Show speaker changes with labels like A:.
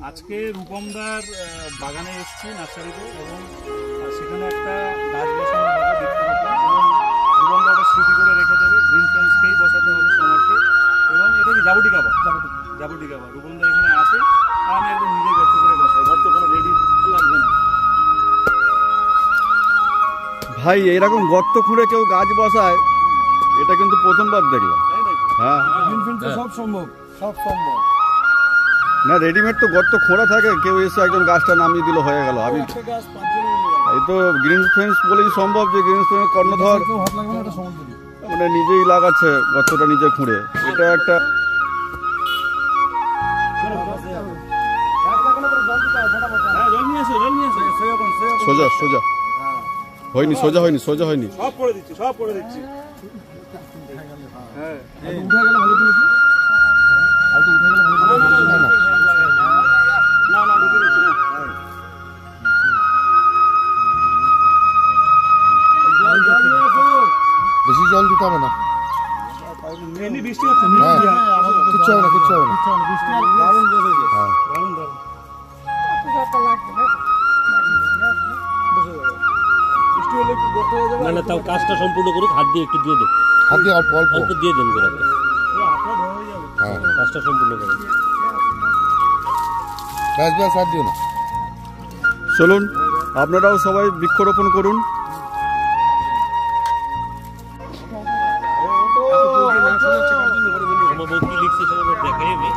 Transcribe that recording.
A: আজকে রূপমদার বাগানে এসেছি নার্সারিতে এবং সেখানে একটা গাছ বসানো হবে বৃক্ষরোপণ এবং রূপমদা একটা স্মৃতি করে রেখে দেবে। গ্রিন ফ্রেন্ডসকেই বসাতে হবে সমরকে এবং এটা কি জাবুটিকাবা রূপমদা এখানে আছে আর আমি একদম নিজে গর্ত করে বসাই, গর্ত কোনো রেডি লাগবে না।
B: ভাই এরকম গর্ত খুঁড়ে কেউ গাছ বসায় এটা কিন্তু প্রথমবার দেখলাম। হ্যাঁ
C: সব সম্ভব
B: না, রেডিমেড তো গর্ত খোঁড়া থাকে, কেউ এসে একজন গাছটা নামিয়ে দিল হয়ে গেল। আমি এই তো গ্রিন ফ্রেন্ডস বলেই সম্ভব যে গ্রিন ফ্রেন্ডস কর্ণধর মানে নিজেই লাগাচ্ছে গর্তটা নিজে খুঁড়ে। এটা একটা সোজা সোজা হয়নি, সোজা হয়নি, সোজা হয়নি।
A: সব করে দিচ্ছি হ্যাঁ
C: উঠে গেলে ভালো ছিল কি আর তো উঠে গেলে ভালো ছিল না
A: না ঢুকে দিচ্ছি না।
C: বেশি জল দিতে হবে না,
A: এমনি বৃষ্টি হচ্ছে,
C: কিচ্ছু হবে না
A: বৃষ্টি আর দারুণ বসেছে, দারুণ বৃষ্টি হলে একটু গর্ত হয়ে যাবে।
D: না তাও কাজটা সম্পূর্ণ করুক, হাত দিয়ে একটু দিয়ে দেন,
C: হাত দিয়ে অল্প অল্প
D: অল্প দিয়ে দেন করে
A: হাতটা ধরে হয়ে যাবে।
C: হ্যাঁ
D: কাজটা সম্পূর্ণ করুন।
C: ব্যাস আর দিও না।
B: চলুন আপনারাও সবাই বৃক্ষরোপণ করুন।
D: আমার বউ কি লিখছে সেটা দেখাই আমি।